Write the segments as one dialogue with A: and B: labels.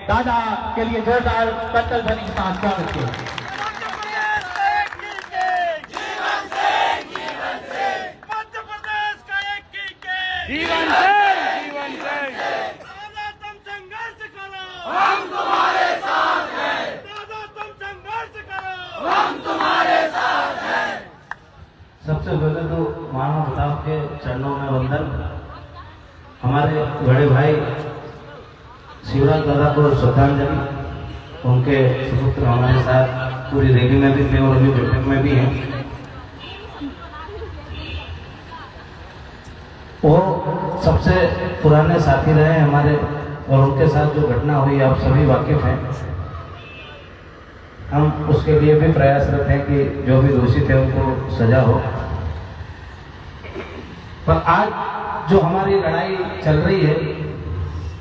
A: दादा के लिए जोरदार कत्तल ध्वनि के साथ स्वागत किया।
B: जीवन से
C: दादा तुम संघर्ष करो,
B: हम तुम्हारे साथ हैं,
C: दादा तुम संघर्ष करो,
B: हम तुम्हारे साथ हैं।
D: सबसे पहले तो मानव प्रताप के चरणों में वंदन। हमारे बड़े भाई शिवराज दादा को श्रद्धांजलि। उनके सुपुत्र हमारे साथ पूरी रैली में भी थे और अभी बैठक में भी हैं। वो सबसे पुराने साथी रहे हमारे और उनके साथ जो घटना हुई आप सभी वाकिफ हैं। हम उसके लिए भी प्रयासरत हैं कि जो भी दोषी थे उनको सजा हो। पर आज जो हमारी लड़ाई चल रही है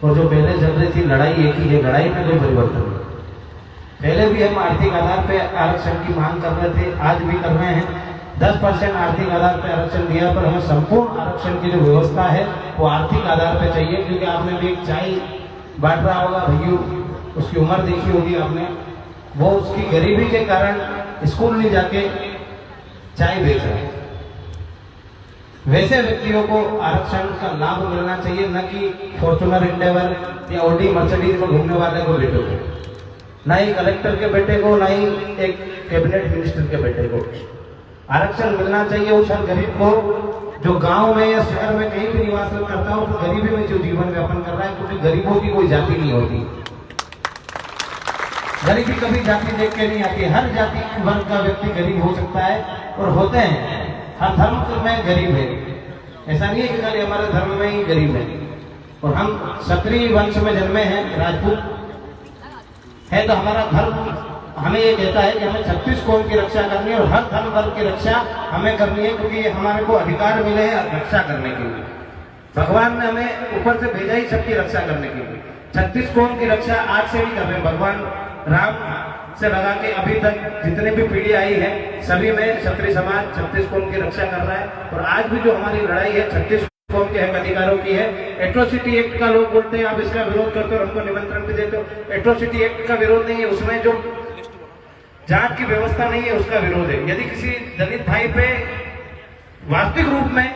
D: और जो पहले चल रही थी लड़ाई एक ही है, लड़ाई में कोई परिवर्तन नहीं। पहले भी हम आर्थिक आधार पर आरक्षण की मांग कर रहे थे, आज भी कर रहे हैं। 10% आर्थिक आधार पर आरक्षण दिया, पर हमें संपूर्ण आरक्षण की जो व्यवस्था है वो आर्थिक आधार पर चाहिए। क्योंकि आपने भी एक चाय बांट रहा होगा भैया, उसकी उम्र देखी होगी आपने, वो उसकी गरीबी के कारण स्कूल नहीं जाके चाय बेच रहा है। वैसे व्यक्तियों को आरक्षण का लाभ मिलना चाहिए, न कि फॉर्चुनर इंडेवर या ऑडी मर्सिडीज में घूमने वाले को बेटे को, ना ही कलेक्टर के बेटे को, ना ही एक कैबिनेट मिनिस्टर के बेटे को। आरक्षण मिलना चाहिए उस हर गरीब को जो गांव में या शहर में कहीं भी निवास करता हो, तो गरीबी में जो जीवन व्यापन कर रहा है। क्योंकि गरीबों की कोई जाति नहीं होती, गरीबी कभी जाति देख के नहीं आती। हर जाति वर्ग का व्यक्ति गरीब हो सकता है और होते हैं। हर धर्म में गरीब है, ऐसा नहीं है कि खाली हमारे धर्म में ही गरीब है। और हम क्षत्रिय वंश में जन्मे हैं, राजपूत है, तो हमारा धर्म हमें ये कहता है कि हमें 36 कौम की रक्षा करनी है और हर धर्म वर्ग की रक्षा हमें करनी है। क्योंकि हमारे को अधिकार मिले हैं रक्षा करने के लिए। भगवान ने हमें ऊपर से भेजा ही सबकी रक्षा करने के लिए। 36 कौम की रक्षा आज से भी कर रहे हैं। भगवान राम से लगा के अभी तक जितने भी पीढ़ी आई है सभी में क्षत्रिय समाज 36 कौम की रक्षा कर रहा है। और आज भी जो हमारी लड़ाई है 36 कौम के हक अधिकारों की है। एट्रोसिटी एक्ट का लोग बोलते हैं आप इसका विरोध करते हो, हमको निमंत्रण भी देते हो। एट्रोसिटी एक्ट का विरोध नहीं है, उसमें जो जांच की व्यवस्था नहीं है उसका विरोध है। यदि किसी दलित भाई पे वास्तविक रूप में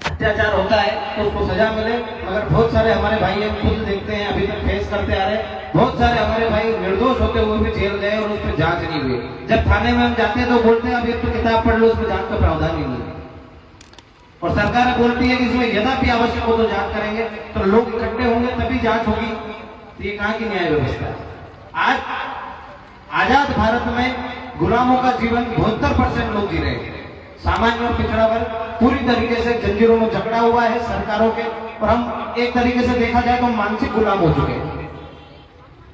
D: अत्याचार होता है तो उसको सजा मिले। मगर बहुत सारे हमारे भाई हम खुद देखते हैं, अभी तक फेस करते आ रहे हैं। बहुत सारे हमारे भाई निर्दोष होते हुए भी जेल गए और उस पर जांच नहीं हुई। जब थाने में हम जाते हैं तो बोलते हैं अभी तो किताब पढ़ लो, उसमें जांच का प्रावधान ही नहीं है। और सरकार बोलती है कि इसमें यद्यपि आवश्यक हो तो जांच करेंगे, तो लोग इकट्ठे होंगे तभी जांच होगी। तो ये कहाँ की न्याय व्यवस्था है? आज आजाद भारत में गुलामों का जीवन 72% लोग जी रहे हैं। सामान्य और पिछड़ा वर्ग पूरी तरीके से जंजीरों में जकड़ा हुआ है सरकारों के। और हम एक तरीके से देखा जाए तो मानसिक गुलाम हो चुके हैं।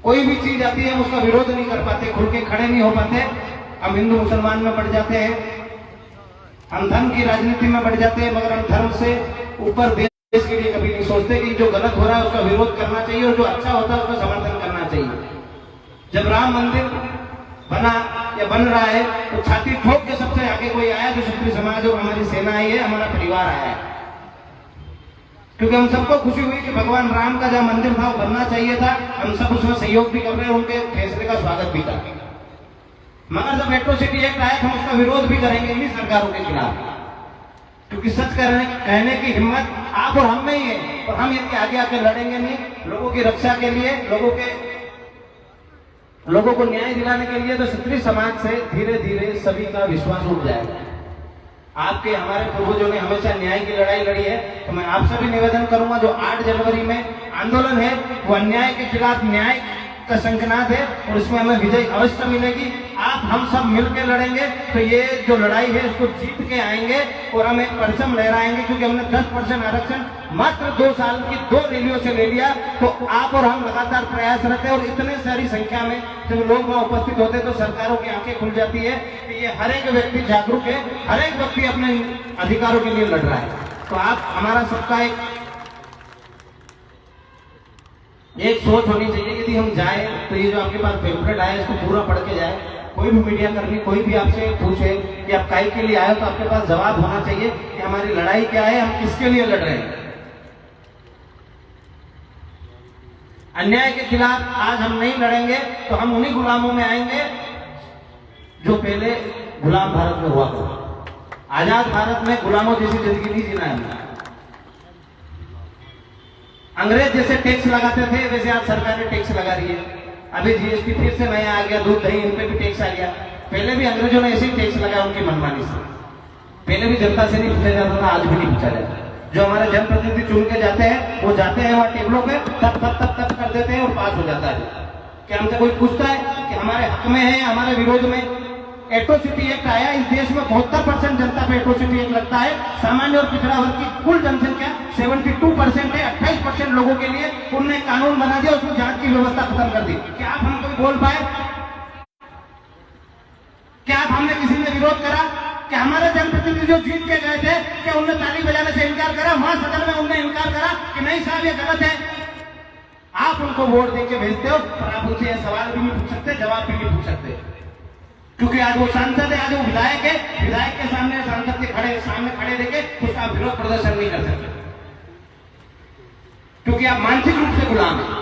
D: कोई भी चीज आती है हम उसका विरोध नहीं कर पाते, खुल के खड़े नहीं हो पाते। हम हिंदू मुसलमान में बढ़ जाते हैं, हम धर्म की राजनीति में बढ़ जाते हैं, मगर हम धर्म से ऊपर देश के लिए कभी नहीं सोचते कि जो गलत हो रहा है उसका विरोध करना चाहिए और जो अच्छा होता है उसका समर्थन करना चाहिए। जब राम मंदिर बना या बन रहा है तो छाती ठोक के सबसे आगे कोई आया, जो क्षत्रिय समाज और हमारी सेना आई है, हमारा परिवार आया है। क्योंकि हम सबको खुशी हुई कि भगवान राम का जहाँ मंदिर था वो बनना चाहिए था। हम सब उसमें सहयोग भी कर रहे हैं, उनके फैसले का स्वागत भी कर रहे हैं। मगर जब एट्रोसिटी एक्ट आया हम उसका विरोध भी करेंगे इन्हीं सरकारों के खिलाफ। क्योंकि सच कहने की हिम्मत आप और हम में ही है। और हम इनके आगे आके लड़ेंगे नहीं। लोगों की रक्षा के लिए, लोगों को न्याय दिलाने के लिए तो क्षत्रिय समाज से धीरे धीरे सभी का विश्वास उठ जाएगा। आपके हमारे पूर्वजों ने हमेशा न्याय की लड़ाई लड़ी है। तो मैं आपसे भी निवेदन करूंगा, जो 8 जनवरी में आंदोलन है वो अन्याय के खिलाफ न्याय का शंखनाद है और इसमें हमें विजय अवश्य मिलेगी। आप हम सब मिलकर लड़ेंगे तो ये जो लड़ाई है इसको जीत के आएंगे और हम एक परचम लहराएंगे। क्योंकि हमने 10% आरक्षण मात्र 2 साल की 2 रैलियों से ले लिया। तो आप और हम लगातार प्रयासरत है और इतने सारी संख्या में जब लोग वहां उपस्थित होते हैं तो सरकारों की आंखें खुल जाती है कि ये हर एक व्यक्ति जागरूक है, हर एक व्यक्ति अपने अधिकारों के लिए लड़ रहा है। तो आप हमारा सबका एक सोच होनी चाहिए। यदि हम जाए तो ये जो आपके पास पेम्फलेट आया इसको पूरा पढ़ के जाए। कोई भी मीडिया कर्मी कोई भी आपसे पूछे कि आप काहे के लिए आए, तो आपके पास जवाब होना चाहिए कि हमारी लड़ाई क्या है, हम किसके लिए लड़ रहे हैं। अन्याय के खिलाफ आज हम नहीं लड़ेंगे तो हम उन्हीं गुलामों में आएंगे जो पहले गुलाम भारत में हुआ करता। आजाद भारत में गुलामों जैसी जिंदगी नहीं जीना है हमने। अंग्रेज जैसे टैक्स लगाते थे वैसे आज सरकार ने टैक्स लगा रही है। अभी जीएसटी फिर से नया आ गया, दूध दही इन पे भी टैक्स आ गया। पहले भी अंग्रेजों ने ऐसे ही टैक्स लगाया उनकी मनमानी से। पहले भी जनता से नहीं पूछा जाता था, आज भी नहीं पूछा जाता। जो हमारे जनप्रतिनिधि चुन के जाते हैं वो जाते हैं वहां टेबलों पे तब तब तब तब कर देते हैं और पास हो जाता है। क्या हमसे कोई पूछता है कि हमारे हक में है, हमारे विरोध में? एट्रोसिटी एक्ट आया, इस देश में 72% जनता पे एट्रोसिटी एक्ट लगता है। सामान्य और पिछड़ा वर्ग की कुल जनसंख्या 72% है। 28% लोगों के लिए उन्होंने कानून बना दिया, उसमें जांच की व्यवस्था खत्म कर दी। क्या आप हम कोई बोल पाए? क्या आप हमने किसी ने विरोध करा? कि हमारे जनप्रतिनिधि जो जीत के गए थे क्या उन्होंने ताली बजाने से इनकार करा? वहां सदन में उन्होंने इनकार करा कि नहीं साहब ये गलत है। आप उनको वोट देके भेजते हो पर आप उनसे सवाल भी नहीं पूछ सकते, जवाब भी नहीं पूछ सकते, क्योंकि आज वो सांसद है, आज वो विधायक है। विधायक के सामने सांसद के सामने खड़े देके उसका विरोध प्रदर्शन नहीं कर सकते, क्योंकि आप मानसिक रूप से गुलाम हैं।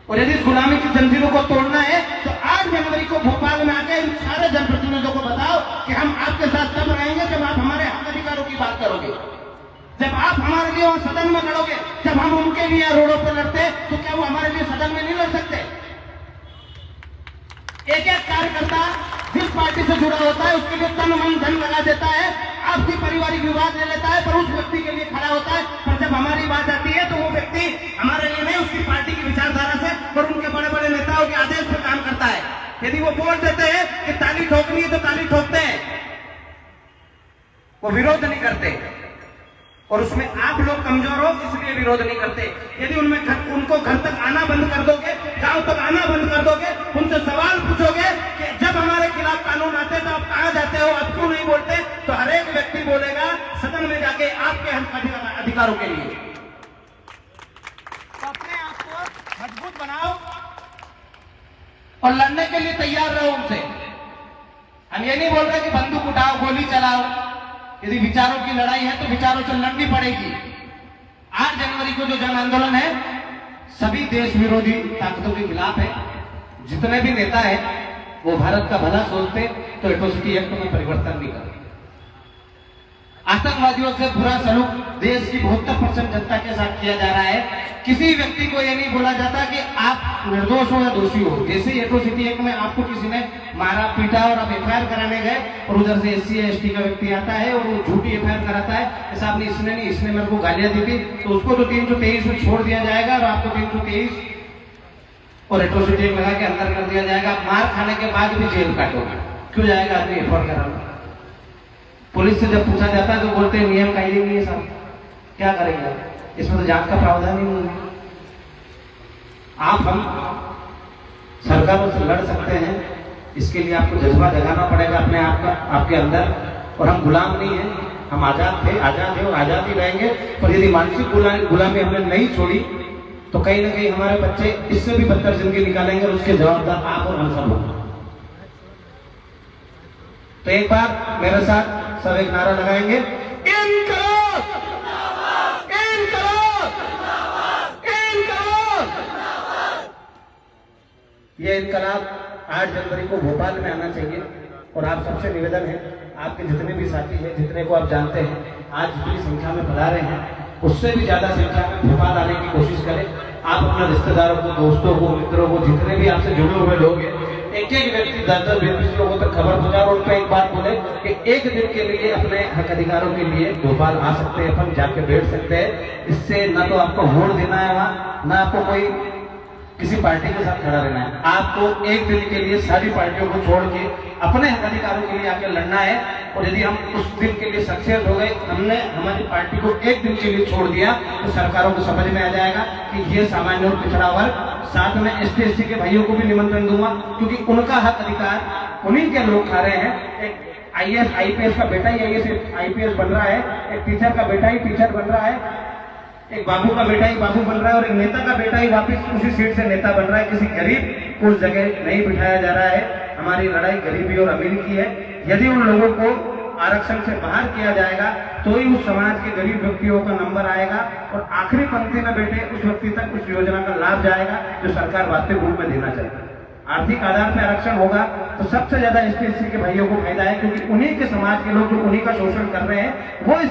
D: और यदि इस गुलामी की जंजीरों को तोड़ना है तो 8 जनवरी को भोपाल में आके इन सारे जनप्रतिनिधियों को बताओ कि हम आपके साथ तब रहेंगे जब आप हमारे हक अधिकारों की बात करोगे, जब आप हमारे लिए वहां सदन में लड़ोगे। जब हम उनके लिए रोडों पर लड़ते तो क्या वो हमारे लिए सदन में नहीं लड़ सकते? एक एक कार्यकर्ता जिस पार्टी से जुड़ा होता है उसके लिए तन मन धन लगा देता है, आपसी पारिवारिक विवाद ले लेता है, पर उस व्यक्ति के लिए खड़ा होता है। पर जब हमारी बात आती है तो वो व्यक्ति हमारे लिए नहीं, उसकी पार्टी की विचारधारा से और उनके बड़े बड़े नेताओं के आदेश पर काम करता है। यदि वो बोल देते हैं कि ताली ठोकनी है तो ताली ठोकते हैं, वो विरोध नहीं करते। और उसमें आप लोग कमजोर हो इसलिए विरोध नहीं करते। यदि उनको घर तक आना बंद कर दोगे, गांव तक आना बंद कर दोगे, उनसे सवाल पूछोगे कि जब हमारे खिलाफ कानून आते तो आप कहां जाते हो, आप क्यों नहीं बोलते, तो हर एक व्यक्ति बोलेगा सदन में जाके आपके अधिकारों के लिए। तो अपने आप को मजबूत बनाओ और लड़ने के लिए तैयार रहो उनसे। हम ये नहीं बोल रहे कि बंदूक उठाओ, गोली चलाओ। यदि विचारों की लड़ाई है तो विचारों से लड़नी पड़ेगी। 8 जनवरी को जो जन आंदोलन है सभी देश विरोधी ताकतों के खिलाफ है। जितने भी नेता है वो भारत का भला सोचते तो एट्रोसिटी एक्ट में परिवर्तन नहीं करते। आतंकवादियों से बुरा सलूक देश की 72% जनता के साथ किया जा रहा है। किसी व्यक्ति को यह नहीं बोला जाता कि आप निर्दोष हो या दोषी हो। जैसे एट्रोसिटी एक्ट में आपको किसी ने मारा पीटा और आप एफआईआर कराने गए और उधर से SC या ST का व्यक्ति आता है और वो झूठी एफआईआर कराता है, साहब ने इसने नहीं, इसने मेरे को गालियां दी थी, तो उसको तो 323 में छोड़ दिया जाएगा और आपको 323 और एट्रोसिटी एक्ट लगा के अंदर कर दिया जाएगा। मार खाने के बाद भी जेल काटोगे। क्यों जाएगा आदमी एफआईआर कराना? पुलिस से जब पूछा जाता है तो बोलते हैं नियम कायदे नहीं है साहब, क्या करेंगे, इसमें तो जांच का प्रावधान ही नहीं है। आप हम सरकारों से लड़ सकते हैं, इसके लिए आपको जज्बा जगाना पड़ेगा अपने आप का, आपके अंदर। और हम गुलाम नहीं है, हम आजाद थे, आजाद है और आजाद ही रहेंगे। पर यदि मानसिक गुलामी हमने नहीं छोड़ी तो कहीं ना कहीं हमारे बच्चे इससे भी बदतर जिंदगी निकालेंगे और उसके जवाबदार आप और हम सब होंगे। तो एक बार मेरे साथ सब एक नारा लगाएंगे, इनकलाब, इनकलाब, इनकलाब। ये इनकलाब 8 जनवरी को भोपाल में आना चाहिए। और आप सबसे निवेदन है, आपके जितने भी साथी हैं, जितने को आप जानते हैं, आज जितनी संख्या में पधारे हैं उससे भी ज्यादा संख्या में भोपाल आने की कोशिश करें। आप अपने रिश्तेदारों को, दोस्तों को, मित्रों को, जितने भी आपसे जुड़े हुए लोग हैं, एक एक व्यक्ति 10-10, 20 लोगों तक खबर पहुंचाओ और उनको एक बात बोले कि एक दिन के लिए अपने हक अधिकारों के लिए भोपाल आ सकते हैं, अपन जाके बैठ सकते हैं। इससे ना तो आपको वोट देना है वहां, ना आपको कोई किसी पार्टी के साथ खड़ा रहना है। आपको एक दिन के लिए सारी पार्टियों को छोड़ के अपने हक अधिकारों के लिए आके लड़ना है। और यदि हम उस दिन के लिए सक्सेस हो गए, हमने हमारी पार्टी को एक दिन के लिए छोड़ दिया, तो सरकारों को समझ में आ जाएगा कि ये सामान्य और पिछड़ा वर्ग, साथ में ST SC के भाइयों को भी निमंत्रण दूंगा, क्योंकि उनका हक अधिकार उन्हीं के लोग खा रहे हैं। एक IAS IPS का बेटा ही IAS IPS बन रहा है, एक टीचर का बेटा ही टीचर बन रहा है, एक बाबू का बेटा ही बाबू बन रहा है और एक नेता का बेटा ही वापिस उसी सीट से नेता बन रहा है। किसी गरीब को उस जगह नहीं बिठाया जा रहा है। हमारी लड़ाई गरीबी और अमीरी की है। यदि उन लोगों को आरक्षण से बाहर किया जाएगा तो ही उस समाज के गरीब व्यक्तियों का नंबर आएगा और आखिरी पंक्ति में बैठे उस व्यक्ति तक उस योजना का लाभ जाएगा जो सरकार वास्तविक रूप में देना चाहती है। आर्थिक आधार पर आरक्षण होगा तो सबसे ज्यादा एसटी के भाइयों को फायदा है, क्योंकि उन्हीं के समाज के लोग जो उन्हीं का शोषण कर रहे हैं वो इस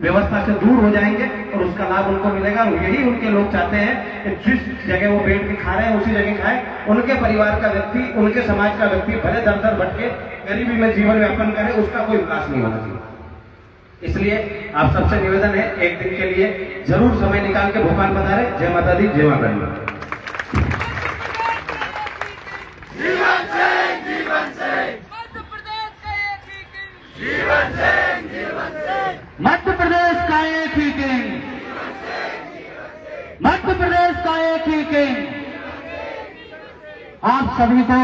D: व्यवस्था से दूर हो जाएंगे और उसका लाभ उनको मिलेगा। और यही उनके लोग चाहते हैं कि जिस जगह वो बैठ के खा रहे हैं उसी जगह खाए, उनके परिवार का व्यक्ति, उनके समाज का व्यक्ति भले दर दर भटके गरीबी में जीवन यापन करे, उसका कोई विकास नहीं होना चाहिए। इसलिए आप सबसे निवेदन है, एक दिन के लिए जरूर समय निकाल के भोपाल पधारे। जय माता दी, जय माता दी।
B: जीवन सिंह, जीवन सिंह, मध्य प्रदेश का एक ही किंग। जीवन सिंह, जीवन सिंह,
A: मध्य प्रदेश का एक ही किंग, मध्य प्रदेश का एक ही किंग। आप सभी को